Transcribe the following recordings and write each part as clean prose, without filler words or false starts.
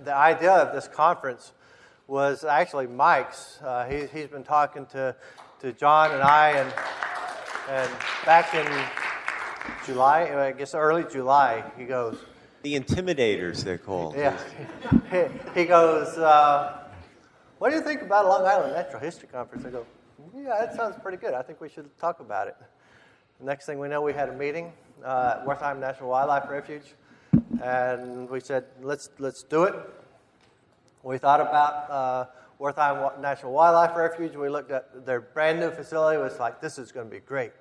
the idea of this conference was actually Mike's. He's been talking to John and I, and back in July, I guess early July, he goes, The Intimidators, they're called. yeah, he goes, what do you think about Long Island Natural History Conference? I go, yeah, that sounds pretty good. I think we should talk about it. The next thing we know, we had a meeting at Wertheim National Wildlife Refuge, and we said, let's do it. We thought about Wertheim National Wildlife Refuge. We looked at their brand new facility. It was like, this is going to be great.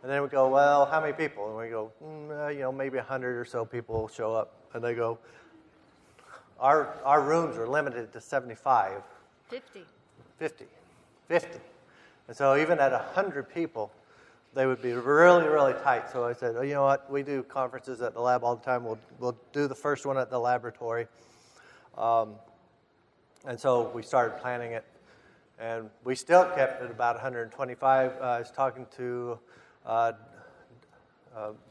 And then we go, well, how many people? And we go, maybe 100 or so people will show up. And they go, our rooms are limited to 75. 50. And so even at 100 people, they would be really, really tight. So I said, you know what? We do conferences at the lab all the time. We'll do the first one at the laboratory. And so we started planning it. And we still kept it about 125. I was talking to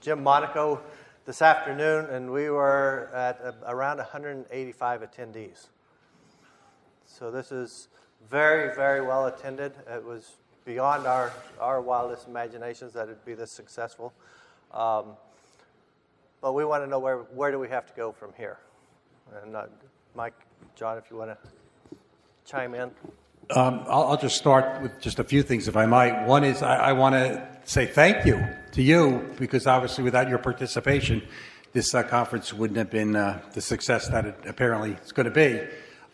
Jim Monaco this afternoon, and we were at around 185 attendees. So this is very, very well attended. It was beyond our wildest imaginations that it'd be this successful. But we want to know where do we have to go from here. And Mike, John, if you want to chime in. I'll just start with just a few things, if I might. One is I want to say thank you to you, because obviously without your participation, this conference wouldn't have been the success that it apparently is going to be.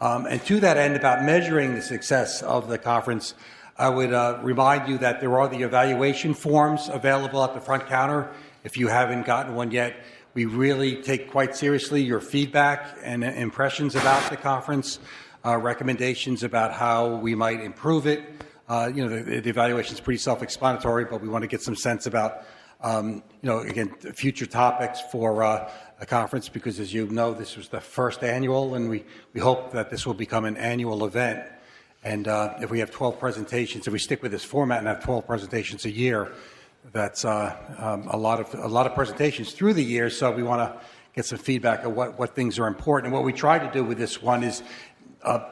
And to that end, about measuring the success of the conference, I would remind you that there are the evaluation forms available at the front counter. If you haven't gotten one yet, we really take quite seriously your feedback and impressions about the conference. Recommendations about how we might improve it. The evaluation is pretty self-explanatory, but we want to get some sense about, again, future topics for a conference, because as you know, this was the first annual, and we hope that this will become an annual event. And if we have 12 presentations, if we stick with this format and have 12 presentations a year, that's a lot of presentations through the year. So we want to get some feedback of what things are important. And what we try to do with this one is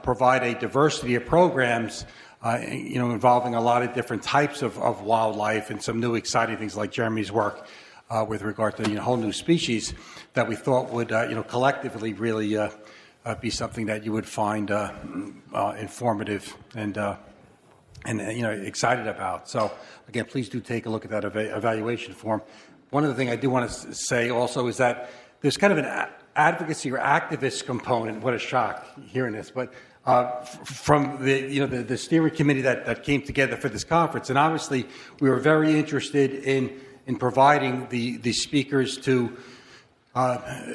provide a diversity of programs, involving a lot of different types of wildlife and some new exciting things like Jeremy's work with regard to whole new species that we thought would collectively really be something that you would find informative and excited about. So again, please do take a look at that evaluation form. One other thing I do want to say also is that there's kind of an advocacy or activist component. What a shock hearing this, but from the steering committee that came together for this conference, and obviously we were very interested in providing the speakers to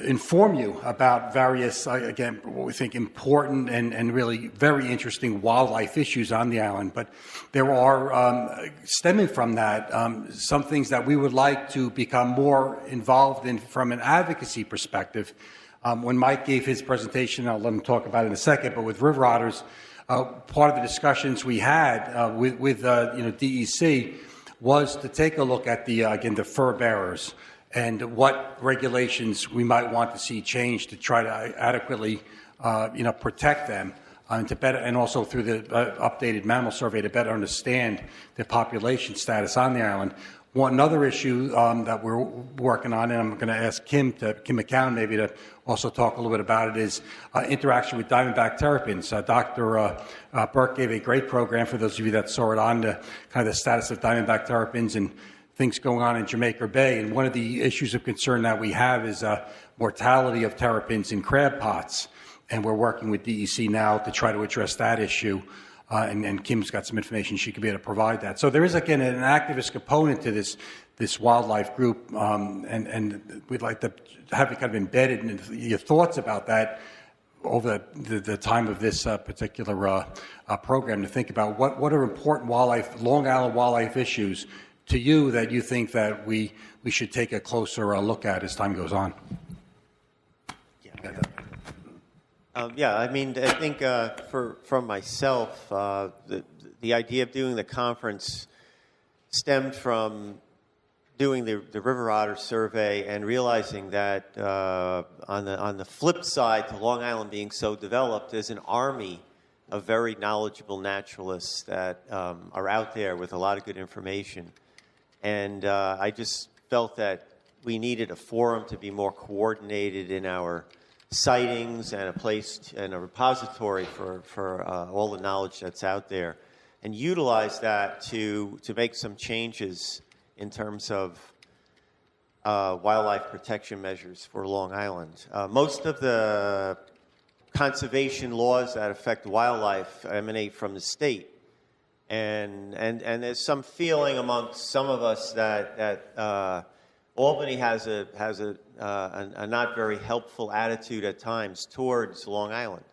inform you about various, again, what we think important and really very interesting wildlife issues on the island. But there are, stemming from that, some things that we would like to become more involved in from an advocacy perspective. When Mike gave his presentation, I'll let him talk about it in a second, but with river otters, part of the discussions we had with DEC was to take a look at the fur bearers and what regulations we might want to see changed to try to adequately, protect them, and to better, and also through the updated mammal survey to better understand the population status on the island. One other issue that we're working on, and I'm going to ask Kim McCown maybe to also talk a little bit about it, is interaction with diamondback terrapins. Dr. Burke gave a great program for those of you that saw it on the kind of the status of diamondback terrapins and things going on in Jamaica Bay. And one of the issues of concern that we have is mortality of terrapins in crab pots. And we're working with DEC now to try to address that issue. And Kim's got some information she could be able to provide that. So there is, again, an activist component to this wildlife group, and we'd like to have it kind of embedded in your thoughts about that over the time of this particular program, to think about what are important Long Island wildlife issues to you that you think that we should take a closer look at as time goes on. I think from myself, the idea of doing the conference stemmed from doing the river otter survey and realizing that on the flip side to Long Island being so developed, there's an army of very knowledgeable naturalists that are out there with a lot of good information. And I just felt that we needed a forum to be more coordinated in our sightings and a place and a repository for all the knowledge that's out there, and utilize that to make some changes in terms of wildlife protection measures for Long Island. Most of the conservation laws that affect wildlife emanate from the state. And there's some feeling amongst some of us that Albany has a not very helpful attitude at times towards Long Island.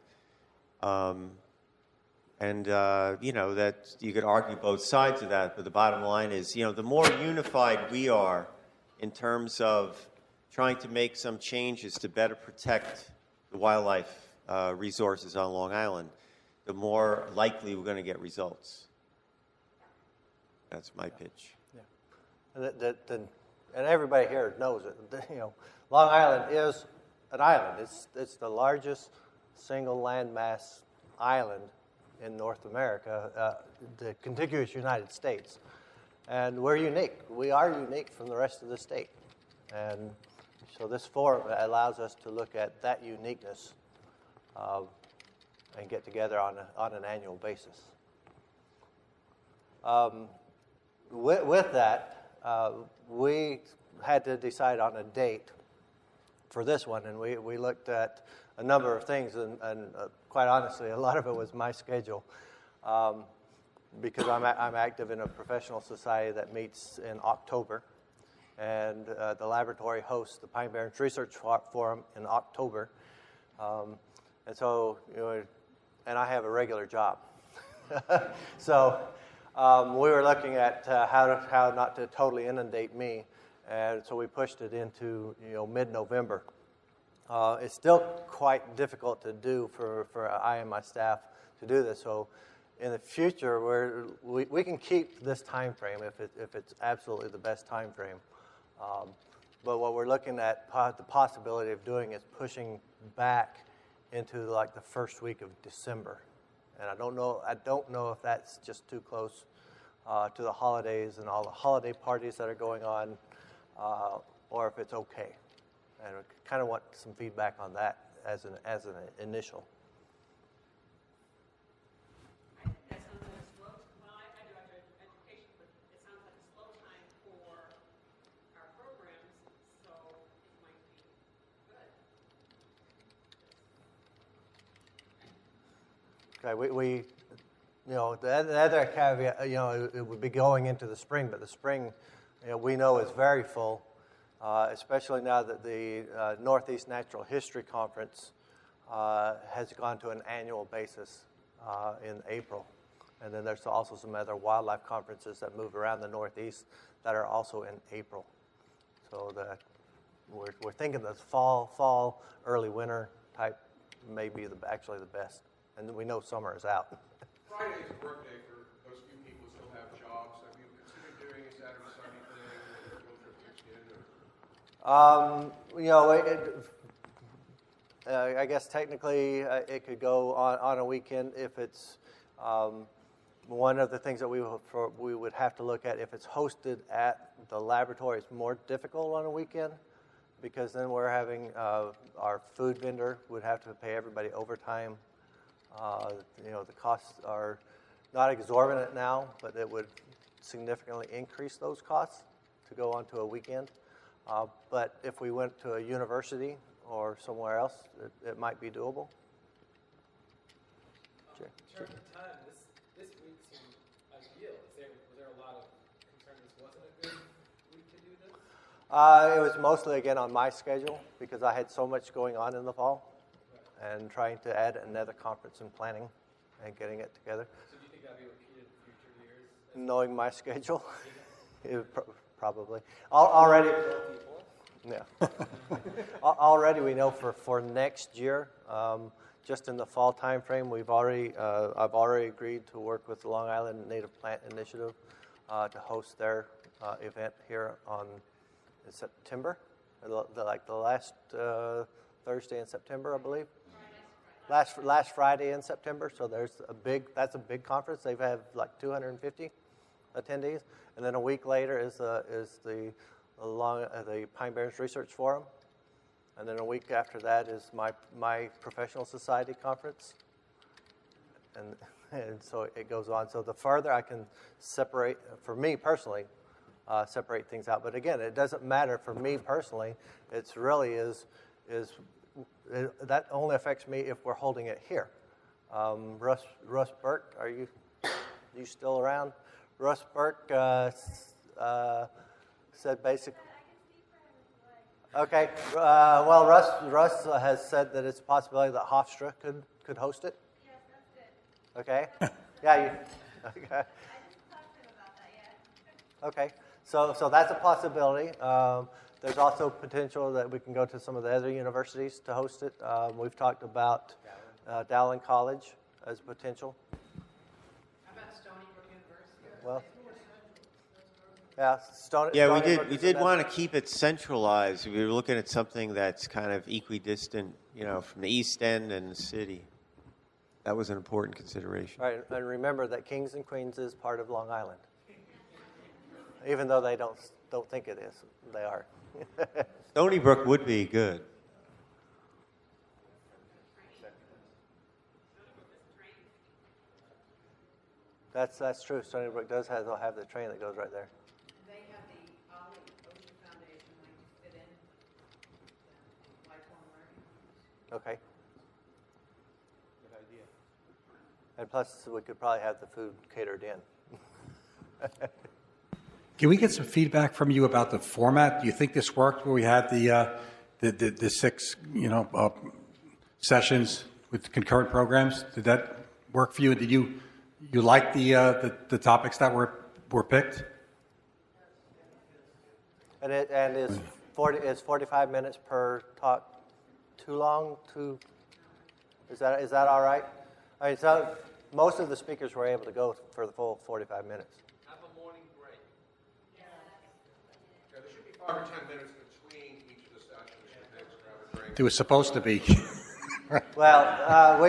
That you could argue both sides of that, but the bottom line is, the more unified we are in terms of trying to make some changes to better protect the wildlife resources on Long Island, the more likely we're going to get results. That's my pitch. Yeah. And everybody here knows it. Long Island is an island. It's the largest single landmass island in North America, the contiguous United States. And we're unique. We are unique from the rest of the state. And so this forum allows us to look at that uniqueness and get together on an annual basis. With that, we had to decide on a date for this one, and we looked at a number of things, and quite honestly, a lot of it was my schedule, because I'm active in a professional society that meets in October, and the laboratory hosts the Pine Barrens Research Forum in October, and so and I have a regular job, so we were looking at how not to totally inundate me, and so we pushed it into mid-November. It's still quite difficult to do for I and my staff to do this. So in the future, we can keep this time frame if it's absolutely the best time frame. But what we're looking at the possibility of doing is pushing back into like the first week of December. And I don't know if that's just too close to the holidays and all the holiday parties that are going on, or if it's okay. And I kind of want some feedback on that as an initial. That sounds like a slow. Well, I do education, but it sounds like a slow time for our programs, so it might be good. Okay, we the other caveat, it would be going into the spring, but the spring, we know is very full. Especially now that the Northeast Natural History Conference has gone to an annual basis in April. And then there's also some other wildlife conferences that move around the Northeast that are also in April. So we're thinking the fall, early winter type may be actually the best. And we know summer is out. Friday is a work day for those few people who still have jobs. Have you considered doing a Saturday, Sunday thing or road trip mixed in? I guess technically it could go on a weekend if it's one of the things that we would have to look at if it's hosted at the laboratory. It's more difficult on a weekend because then we're having our food vendor would have to pay everybody overtime. The costs are not exorbitant now, but it would significantly increase those costs to go onto a weekend. But if we went to a university or somewhere else, it might be doable. In terms of time, this week seemed ideal. Was there a lot of concern this wasn't a good week to do this? It was mostly, again, on my schedule because I had so much going on in the fall and trying to add another conference and planning and getting it together. So do you think that'll be repeated in future years? Knowing my schedule, probably. Already, yeah. Already we know for next year, just in the fall time frame, I've already agreed to work with the Long Island Native Plant Initiative to host their event here in September, like the last Thursday in September, I believe. Last Friday in September. So that's a big conference. They've had like 250 attendees, and then a week later is the Pine Barrens Research Forum, and then a week after that is my professional society conference, and so it goes on. So the farther I can separate, for me personally, separate things out. But again, it doesn't matter for me personally. It's really that only affects me if we're holding it here. Russ Burke, are you still around? Russ Burke said basically. Okay. Well, Russ has said that it's a possibility that Hofstra could host it. Yes, that's good. Okay. Yeah. Okay. I didn't talk to him about that yet. Okay. So that's a possibility. There's also potential that we can go to some of the other universities to host it. We've talked about Dowling College as potential. How about Stony Brook University? Well, yeah, We did want to keep it centralized. We were looking at something that's kind of equidistant, from the East End and the city. That was an important consideration. Right, and remember that Kings and Queens is part of Long Island, even though they don't think it is. They are. Stony Brook would be good. That's true. Stony Brook they'll have the train that goes right there. They have the Ollie Ocean Foundation might fit in lifelong learning. Okay. Good idea. And plus, we could probably have the food catered in. Can we get some feedback from you about the format? Do you think this worked where we had the 6 sessions with concurrent programs? Did that work for you? Did you like the topics that were picked? And is 45 minutes per talk too long? Is that all right? I mean, so most of the speakers were able to go for the full 45 minutes. Have a morning break. Yeah, there should be 5 or 10 minutes between each of the sessions. Next, grab a drink. It was supposed to be. Well,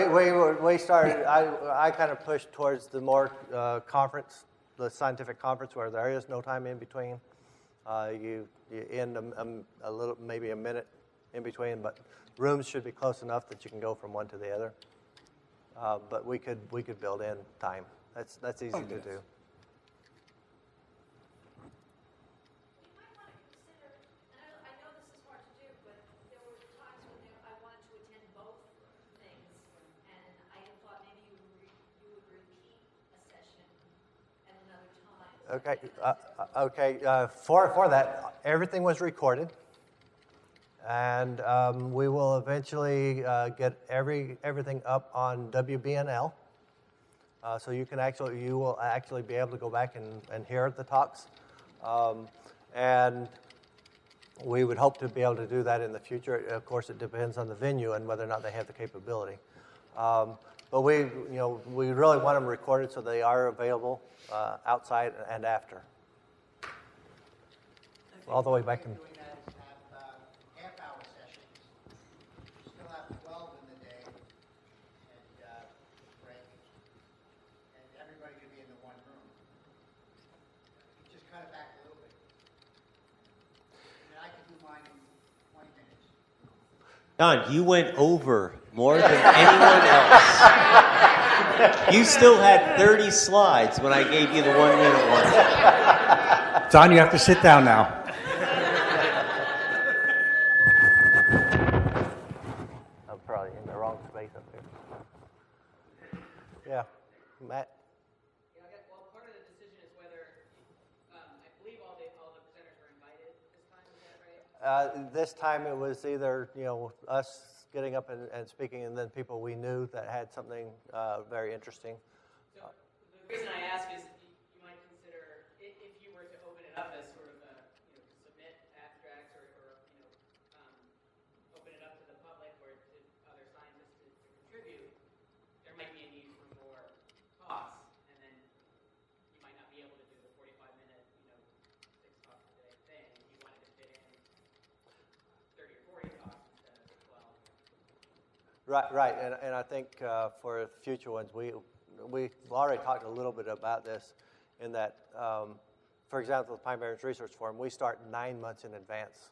we started. I kind of pushed towards the more conference, the scientific conference, where there is no time in between. You end a little, maybe a minute in between, but rooms should be close enough that you can go from one to the other. But we could build in time. That's easy to do. You might want to consider, and I know this is hard to do, but there were times when I wanted to attend both things, and I thought maybe you would repeat a session at another time. Okay. For that, everything was recorded, and we will eventually get everything up on WBNL. So you will actually be able to go back and hear the talks, and we would hope to be able to do that in the future. Of course, it depends on the venue and whether or not they have the capability. But we really want them recorded so they are available outside and after. All the way back in. Doing that is have half-hour sessions. Still have 12 in the day, and break, and everybody could be in the one room. Just cut it back a little bit. And I could do mine in 20 minutes. Don, you went over more than anyone else. You still had 30 slides when I gave you the 1 minute one. Don, you have to sit down now. I'm probably in the wrong space up here. Yeah, Matt. Yeah, well, part of the decision is whether, I believe all the presenters were invited this time, is that right? This time it was either us getting up and speaking, and then people we knew that had something very interesting. So the reason I ask is you might consider, if you were to open it up as sort of a, to submit abstracts or open it up to the public or to other scientists to contribute, there might be a need for more talks, and then you might not be able to do the 45 Right, and I think for future ones, we've already talked a little bit about this, in that, for example, the Pine Barrens Research Forum, we start 9 months in advance.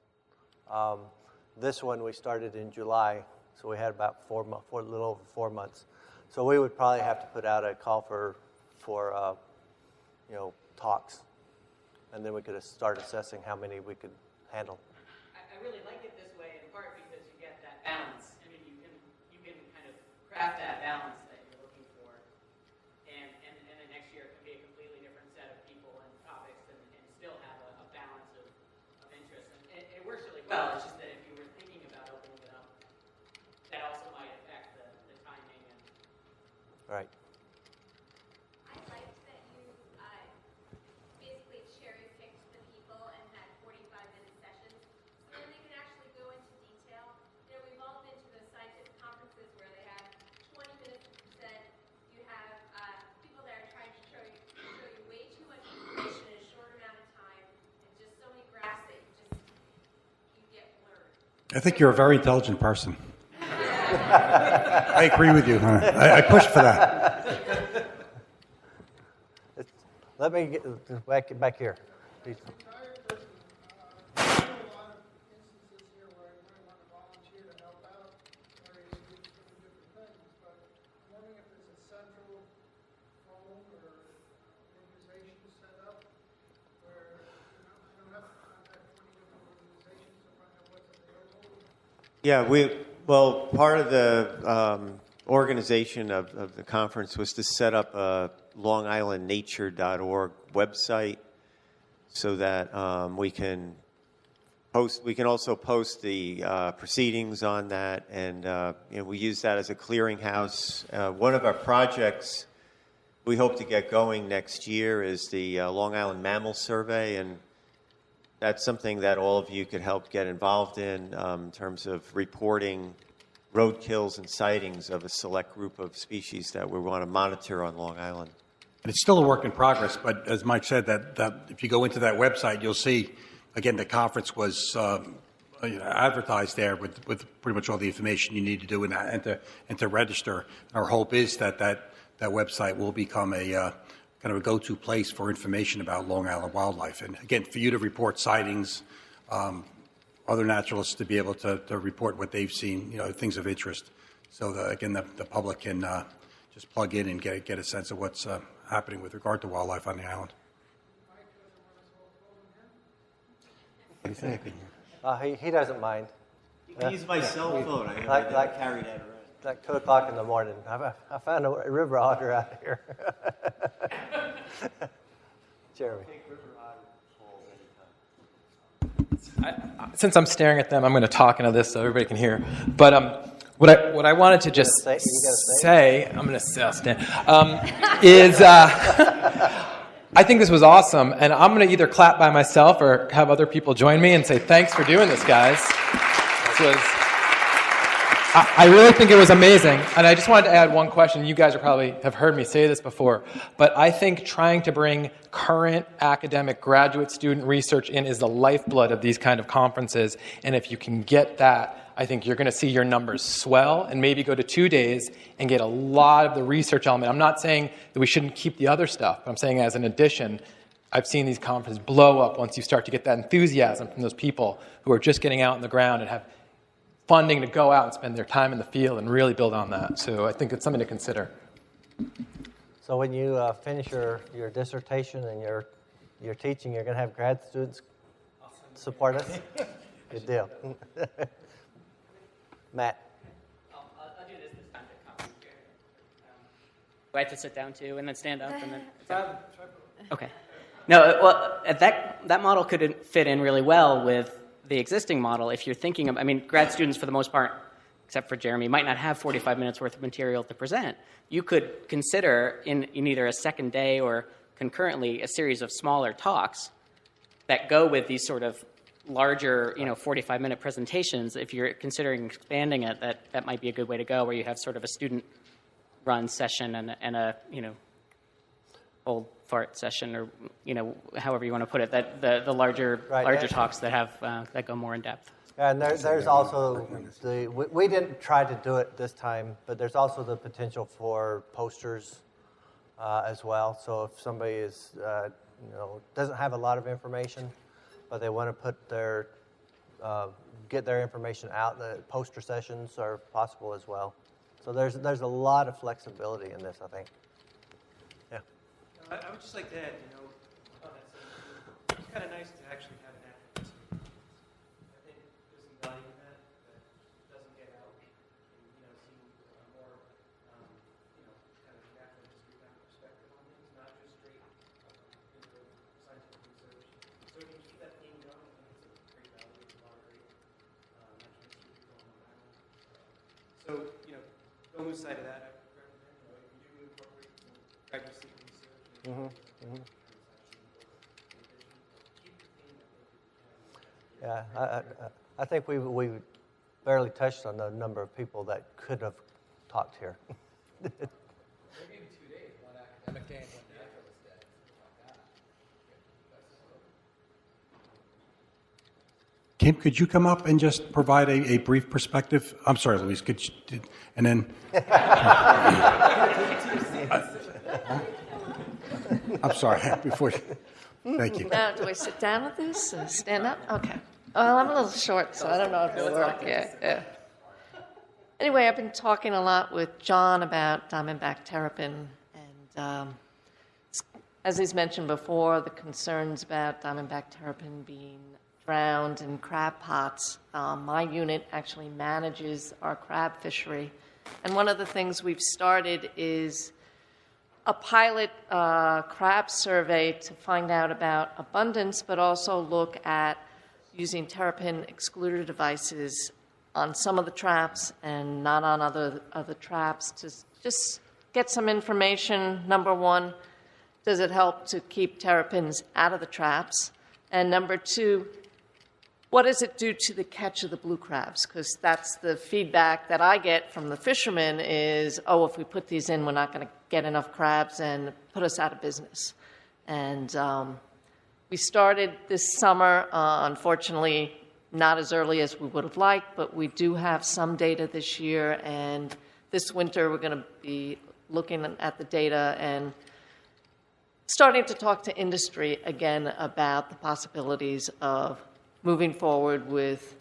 This one we started in July, so we had about a little over 4 months. So we would probably have to put out a call for talks, and then we could start assessing how many we could handle. I really like it this way, in part because you get that balance. I mean, you can kind of craft that balance that you're looking for, and then next year it can be a completely different set of people and topics, and still have a balance of interest. And it works really well. It's just that if you were thinking about opening it up, that also might affect the timing and. Right. I liked that you basically cherry-picked the people and had 45-minute sessions, so then they could actually go into detail. You know, we've all been to those scientific conferences where they have 20 minutes to present. You have people that are trying to show you way too much information in a short amount of time, and just so many graphs that you get blurred. I think you're a very intelligent person. I agree with you. I push for that. Let me get back here. I'm a retired person. I know a lot of instances here where you might want to volunteer to help out various groups doing different things, but I'm wondering if there's a central phone or organization set up where I don't have to contact 20 different organizations to find out what's available. Yeah, part of the organization of the conference was to set up a LongIslandNature.org website so that we can also post the proceedings on that, and we use that as a clearinghouse. One of our projects we hope to get going next year is the Long Island Mammal Survey, and that's something that all of you could help get involved in terms of reporting roadkills and sightings of a select group of species that we want to monitor on Long Island. And it's still a work in progress, but as Mike said, that if you go into that website, you'll see, again, the conference was advertised there with pretty much all the information you need to do in that, and to register. Our hope is that website will become a kind of a go-to place for information about Long Island wildlife. And again, for you to report sightings, other naturalists to be able to report what they've seen, things of interest. So that, again, the public can just plug in and get a sense of what's happening with regard to wildlife on the island. He doesn't mind. You can use my cell phone. I carry that around. Like 2 o'clock in the morning. I found a river otter out here. Jeremy. Since I'm staring at them, I'm going to talk into this so everybody can hear. But what I wanted to just say, I'm going to stand, is I think this was awesome, and I'm going to either clap by myself or have other people join me and say thanks for doing this, guys. This was. I really think it was amazing, and I just wanted to add one question. You guys probably have heard me say this before, but I think trying to bring current academic graduate student research in is the lifeblood of these kind of conferences, and if you can get that, I think you're going to see your numbers swell and maybe go to 2 days and get a lot of the research element. I'm not saying that we shouldn't keep the other stuff, but I'm saying as an addition, I've seen these conferences blow up once you start to get that enthusiasm from those people who are just getting out on the ground and have funding to go out and spend their time in the field and really build on that. So I think it's something to consider. So when you finish your dissertation and your teaching, you're going to have grad students support us? Good deal. Matt. I'll do this time to come here. Do I have to sit down too and then stand up and then? Okay. No, well, that model could fit in really well with the existing model. If you're thinking of, grad students for the most part, except for Jeremy, might not have 45 minutes worth of material to present. You could consider in either a second day or concurrently a series of smaller talks that go with these sort of larger, 45-minute presentations. If you're considering expanding it, that might be a good way to go, where you have sort of a student-run session and a old fart session, or however you want to put it. That the larger talks that have that go more in depth. And there's also we didn't try to do it this time, but there's also the potential for posters as well. So if somebody is, doesn't have a lot of information, but they want to put their, get their information out, the poster sessions are possible as well. So there's a lot of flexibility in this, I think. Yeah. I would just like to add, it's kind of nice to actually have an activist. I think there's some value in that doesn't get out. And, see more, kind of natural history kind of perspective on things, not just straight scientific research. So if you keep that theme going, I think it's a great value. There's a lot of great natural history people on the island. So, don't lose sight of that. I would recommend, if you do incorporate some graduate research. Yeah, I think we barely touched on the number of people that could have talked here. Maybe in 2 days, one academic day and one naturalist day. Kim, could you come up and just provide a brief perspective? I'm sorry, Louise. Could you, and then. I'm sorry. Before. Thank you. Now, do I sit down with this? Stand up? Okay. Well, I'm a little short, so I don't know if it'll work. Yeah. Anyway, I've been talking a lot with John about diamondback terrapin, and as he's mentioned before, the concerns about diamondback terrapin being drowned in crab pots. My unit actually manages our crab fishery, and one of the things we've started is a pilot crab survey to find out about abundance, but also look at using terrapin excluder devices on some of the traps and not on other traps to just get some information. Number one, does it help to keep terrapins out of the traps? And number two, what does it do to the catch of the blue crabs? Because that's the feedback that I get from the fishermen is, if we put these in, we're not going to get enough crabs and put us out of business. And we started this summer, unfortunately, not as early as we would have liked, but we do have some data this year. And this winter, we're going to be looking at the data and starting to talk to industry again about the possibilities of moving forward with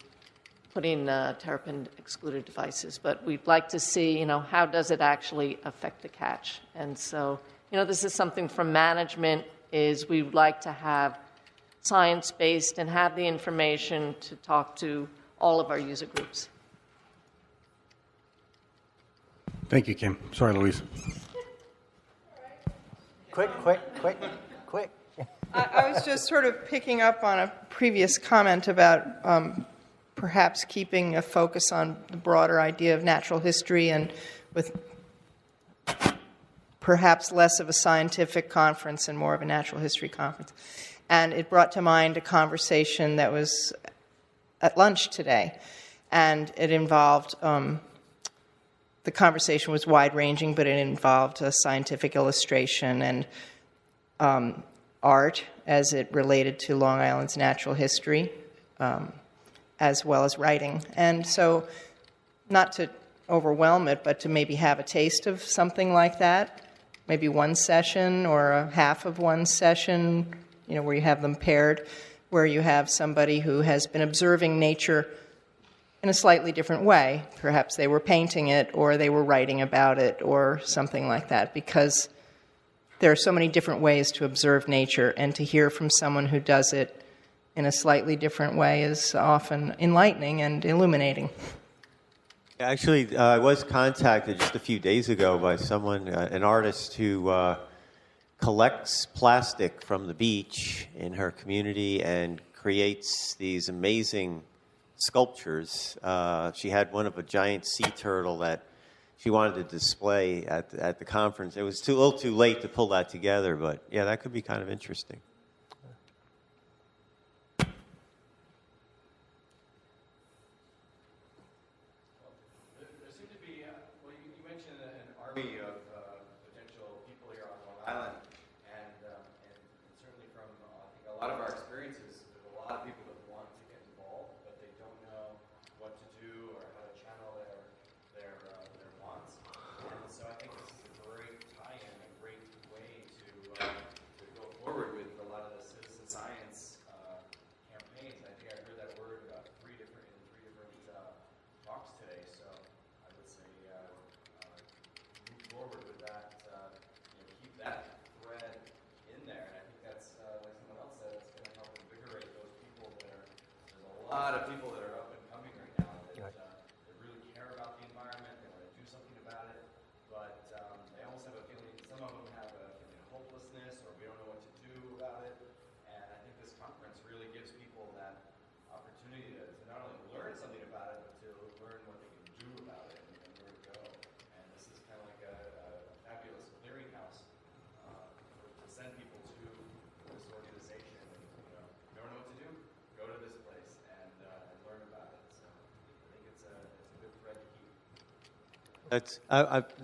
putting terrapin excluded devices. But we'd like to see, how does it actually affect the catch? And so, this is something from management is we would like to have science-based and have the information to talk to all of our user groups. Thank you, Kim. Sorry, Louise. Quick. I was just sort of picking up on a previous comment about perhaps keeping a focus on the broader idea of natural history and with perhaps less of a scientific conference and more of a natural history conference. And it brought to mind a conversation that was at lunch today. And it involved, the conversation was wide-ranging, but it involved a scientific illustration and art as it related to Long Island's natural history, as well as writing. And so, not to overwhelm it, but to maybe have a taste of something like that, maybe one session or a half of one session, where you have them paired, where you have somebody who has been observing nature in a slightly different way. Perhaps they were painting it, or they were writing about it, or something like that, because there are so many different ways to observe nature, and to hear from someone who does it in a slightly different way is often enlightening and illuminating. Actually, I was contacted just a few days ago by someone, an artist who collects plastic from the beach in her community and creates these amazing sculptures. She had one of a giant sea turtle that she wanted to display at the conference. It was a little too late to pull that together, but yeah, that could be kind of interesting. There seemed to be, you mentioned an army of potential people here on Long Island, and certainly from I think a lot of our experiences, there's a lot of people that want to get involved, but they don't know lot of people that are up and coming right now that they really care about the environment, they want to do something about it, but they almost have a feeling, some of them have a feeling of hopelessness or we don't know what to do about it. And I think this conference really gives people that opportunity to not only learn something about it, but to learn what they can do about it and where to go. And this is kind of like a fabulous clearinghouse to send people to this organization. And, you don't know what to do? Go to this place and learn about it. So I think it's a good thread to keep.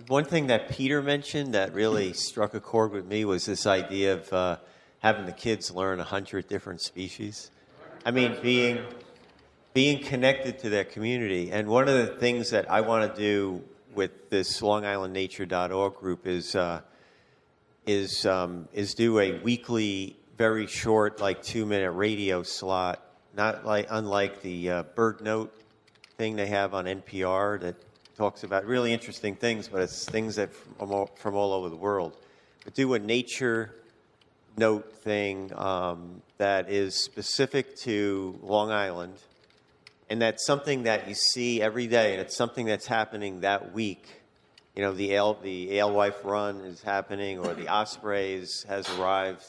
One thing that Peter mentioned that really struck a chord with me was this idea of having the kids learn 100 different species. I mean, being connected to their community. And one of the things that I want to do with this LongIslandNature.org group is do a weekly, very short, like 2-minute radio slot. Unlike the Bird Note thing they have on NPR that talks about really interesting things, but it's things that from all over the world. But do a nature note thing that is specific to Long Island, and that's something that you see every day, and it's something that's happening that week. The Alewife Run is happening, or the Ospreys has arrived,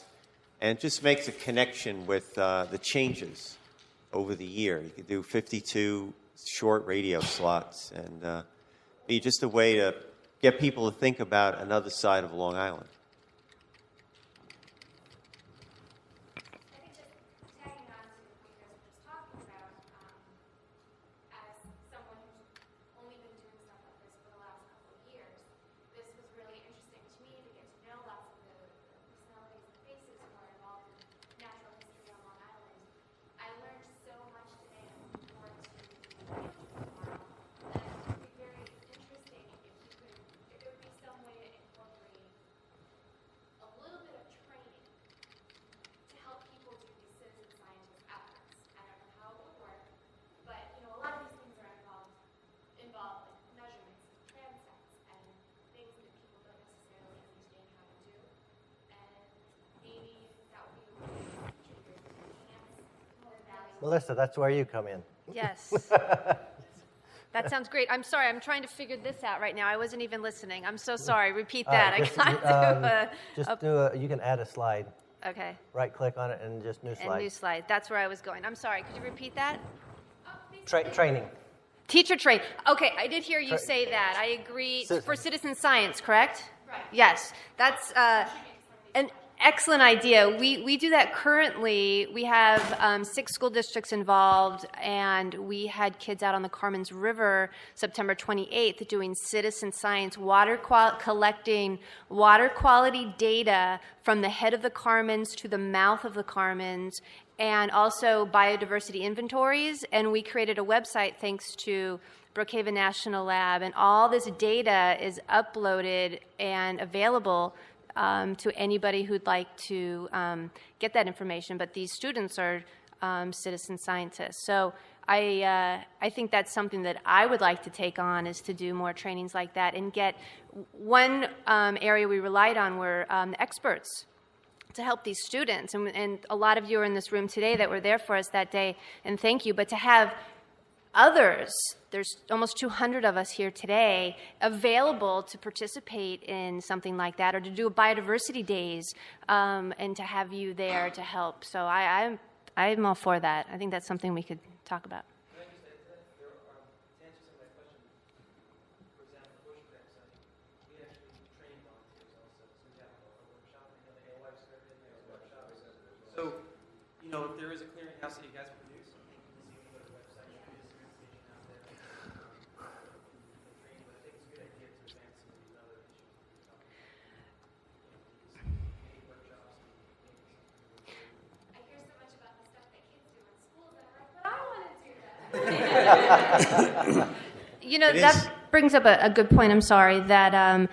and it just makes a connection with the changes over the year. You could do 52 short radio slots, and be just a way to get people to think about another side of Long Island. Melissa, that's where you come in. Yes. That sounds great. I'm sorry. I'm trying to figure this out right now. I wasn't even listening. I'm so sorry. Repeat that. You can add a slide. Okay. Right click on it and just new slide. And new slide. That's where I was going. I'm sorry. Could you repeat that? Training. Teacher train. Okay, I did hear you say that. I agree. For citizen science, correct? Right. Yes. That's an excellent idea. We do that currently. We have 6 school districts involved, and we had kids out on the Carmen's River September 28th doing citizen science, collecting water quality data from the head of the Carmens to the mouth of the Carmens, and also biodiversity inventories. And we created a website thanks to Brookhaven National Lab, and all this data is uploaded and available to anybody who'd like to get that information. But these students are citizen scientists. So I think that's something that I would like to take on, is to do more trainings like that and get one area we relied on were experts to help these students. And a lot of you are in this room today that were there for us that day, and thank you. But to have others, there's almost 200 of us here today, available to participate in something like that, or to do a biodiversity days, and to have you there to help. So I'm all for that. I think that's something we could talk about. Can I just add to that? To answer some of that question, for example, Bushcraft site, we actually train volunteers also. So we have a workshop, the Alewife survey, we have a workshop. So, if there is a clearinghouse that you guys produce, you can go to the website, there's some information out there. Training, but I think it's a good idea to advance some of these other issues. These workshops, I hear so much about the stuff that kids do in schools, and I'm like, but I want to do that. That brings up a good point. I'm sorry that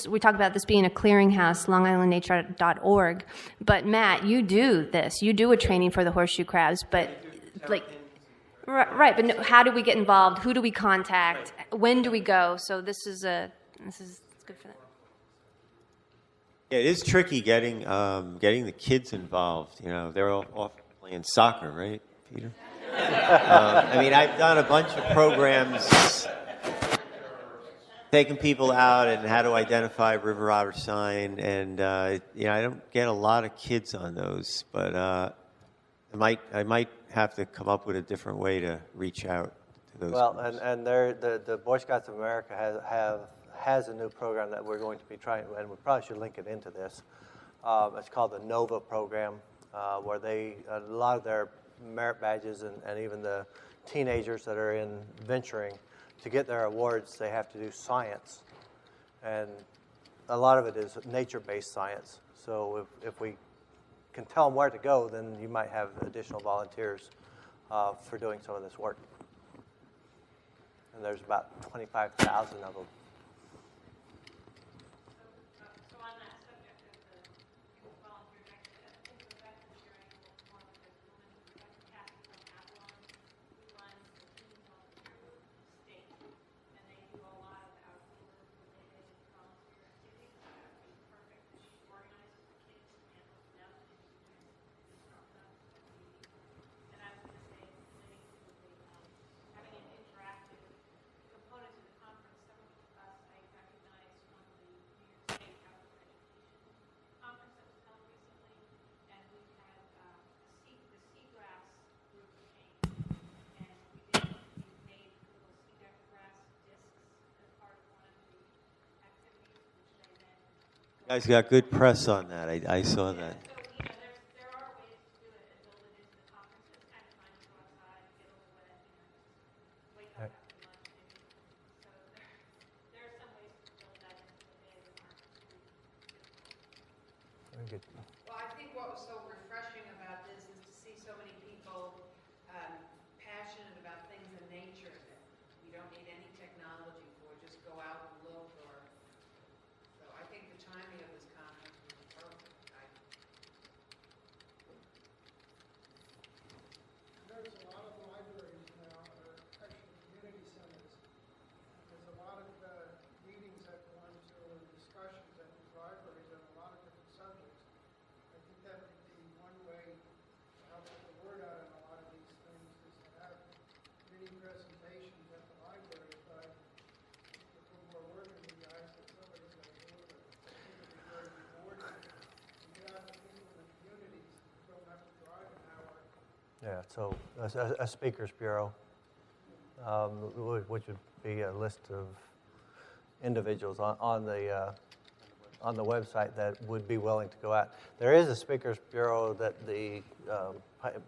we talk about this being a clearinghouse, LongIslandNature.org. But Matt, you do this. You do a training for the horseshoe crabs, but right. But how do we get involved? Who do we contact? When do we go? So this is good for them. Yeah, it is tricky getting the kids involved. They're all off playing soccer, right, Peter? I mean, I've done a bunch of programs taking people out and how to identify river otter sign, and I don't get a lot of kids on those, but I might have to come up with a different way to reach out to those. Well, groups. and the Boy Scouts of America has a new program that we're going to be trying, and we probably should link it into this. It's called the NOVA program, where a lot of their merit badges and even the teenagers that are in venturing, to get their awards, they have to do science. And a lot of it is nature-based science. So if we can tell them where to go, then you might have additional volunteers for doing some of this work. And there's about 25,000 of them. So on that subject of the volunteers, actually, I think the fact that you're able to form this woman, Kathy from Avalon, who runs the Teens Volunteer State, and they do a lot of outdoor-related volunteer activities. So that would be perfect. She organizes the kids and handles them, and she does stuff. And I was going to say, having an interactive component to the conference. Some of us I recognize from the New York State Outdoor Education Conference that was held recently, and we had the seagrass group came, and we made little seagrass discs as part of one of the activities, which they then. You guys got good press on that. I saw that. So there are ways to do it and build it into the conference. It's kind of fun to go outside, get a little wet, just wake up after lunch maybe. So there are some ways to build that into the day of the conference. Very good. Well, I think what was so refreshing about this is to see so many people passionate about things in nature that you don't need any technology for, just go out and look. So I think the timing of this conference was perfect. There's a lot of libraries now, or actually community centers. There's a lot of meetings that go into and discussions at these libraries on a lot of different subjects. I think that would be one way to help get the word out on a lot of these things, is to have mini presentations at the library, but if we're more working with you guys, that somebody's going to do it. I think it'd be very rewarding to get out to people in the communities who don't have to drive an hour. Yeah, so a speakers bureau, which would be a list of individuals on the website that would be willing to go out. There is a speakers bureau that the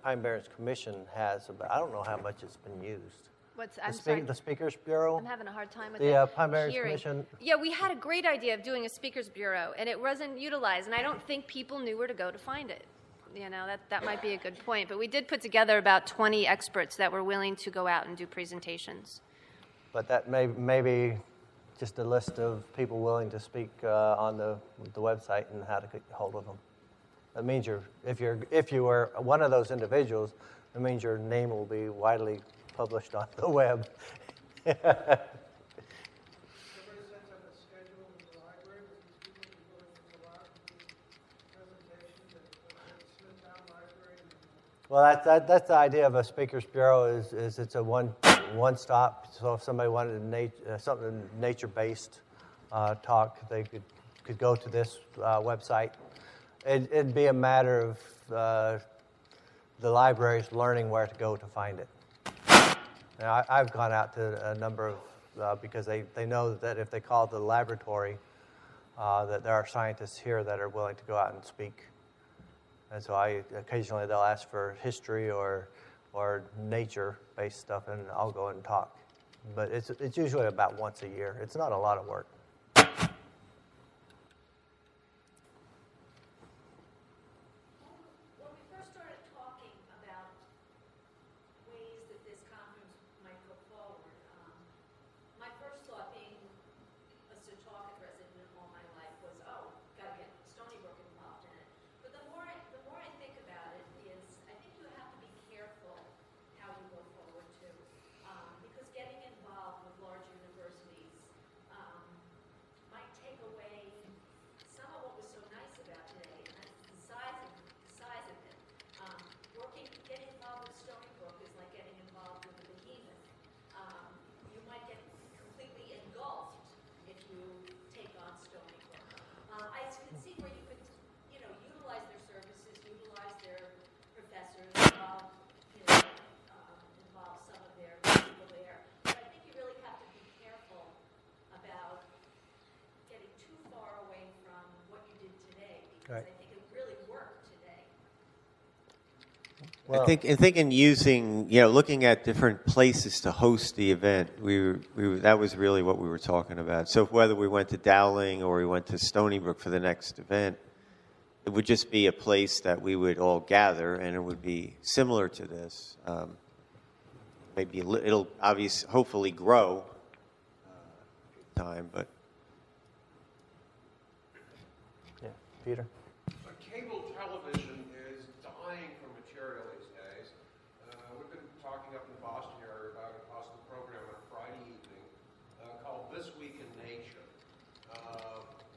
Pine Barrens Commission has, but I don't know how much it's been used. I'm sorry. The speakers bureau. I'm having a hard time with The it. Pine Barrens Hearing. Commission. Yeah, we had a great idea of doing a speakers bureau, and it wasn't utilized, and I don't think people knew where to go to find it. You know, that might be a good point. But we did put together about 20 experts that were willing to go out and do presentations. But that may be just a list of people willing to speak on the website and how to get hold of them. That means if you were one of those individuals, it means your name will be widely published on the web. Everybody sets up a schedule in the library with these people who go into the lab and do presentations at the Smithtown Library. Well, that's the idea of a speakers bureau is it's a one stop. So if somebody wanted something nature-based talk, they could go to this website. It'd be a matter of the libraries learning where to go to find it. Now, I've gone out to a number of, because they know that if they call the laboratory, that there are scientists here that are willing to go out and speak. And so occasionally they'll ask for history or nature-based stuff, and I'll go and talk. But it's usually about once a year. It's not a lot of work. When we first started talking about ways that this conference might go forward, my first thought being a Setauket resident all my life was, got to get Stony Brook involved in it. But the more I think about it is, I think you have to be careful how you go forward too, because getting involved with large universities Right. I think it really worked today. I think in using, looking at different places to host the event, that was really what we were talking about. So whether we went to Dowling or we went to Stony Brook for the next event, it would just be a place that we would all gather, and it would be similar to this. Maybe it'll hopefully grow time, but Yeah, Peter. Cable television is dying for material these days. We've been talking up in the Boston area about a possible program on Friday evening called This Week in Nature,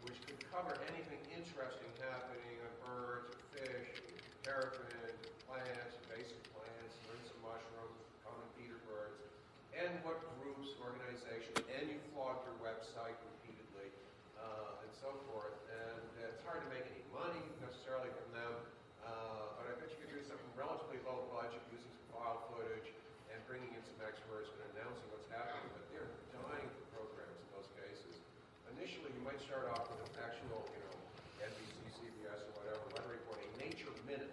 which could cover anything interesting happening on birds, fish, terrapin, plants, invasive plants, learn some mushrooms, common feeder birds, and what groups, organizations, and you flog your website repeatedly, and so forth. And it's hard to make any money necessarily from them, but I bet you could do something relatively low budget using some file footage and bringing in some experts and announcing what's happening. But they're dying for programs in those cases. Initially, you might start off with an actual, NBC, CBS, or whatever, weather report, a nature minute,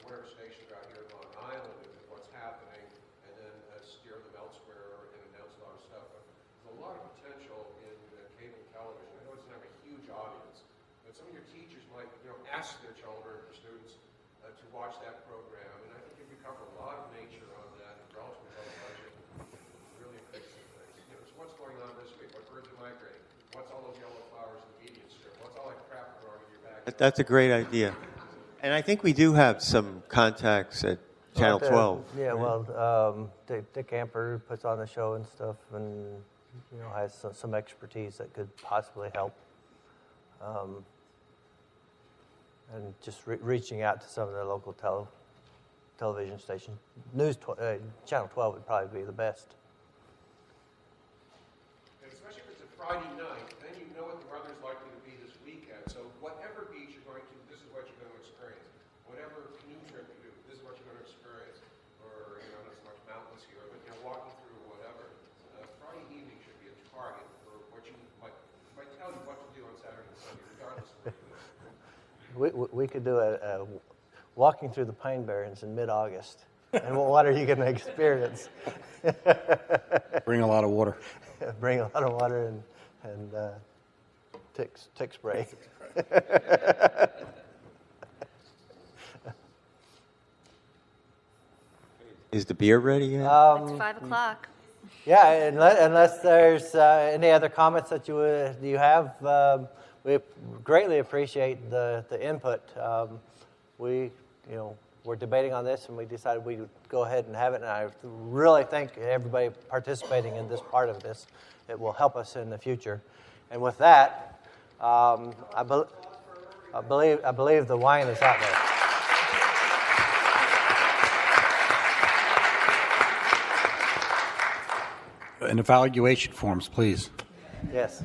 whatever stations are out here in Long Island, of what's happening, and then steer them elsewhere and announce a lot of stuff. But there's a lot of potential in cable television. I know it's not a huge audience, but some of your teachers might, ask their children or students to watch that program, and I think if you cover a lot of nature on that, relatively low budget, really increase some things. So what's going on this week? What birds are migrating? What's all those yellow flowers in the median strip? What's all that crap growing in your backyard? that's a great idea. And I think we do have some contacts at Channel 12. Yeah, well, Dick Amper puts on the show and stuff, and has some expertise that could possibly help. And just reaching out to some of the local television stations. Channel 12 would probably be the best. And especially if it's a Friday night, then you know what the weather's likely to be this weekend. So whatever beach you're going to, this is what you're going to experience. Whatever canoe trip you do, this is what you're going to experience. Or, not so much mountains here, but walking through whatever. Friday evening should be a target for what you might tell you what to do on Saturday and Sunday, regardless of where you live. We could do a walking through the Pine Barrens in mid-August. And what are you going to experience? Bring a lot of water. Bring a lot of water and tick spray. Is the beer ready yet? It's 5 o'clock. Yeah, unless there's any other comments that you have, we greatly appreciate the input. We're debating on this, and we decided we would go ahead and have it. And I really thank everybody participating in this part of this. It will help us in the future. And with that, I believe the wine is out there. And evaluation forms, please. Yes.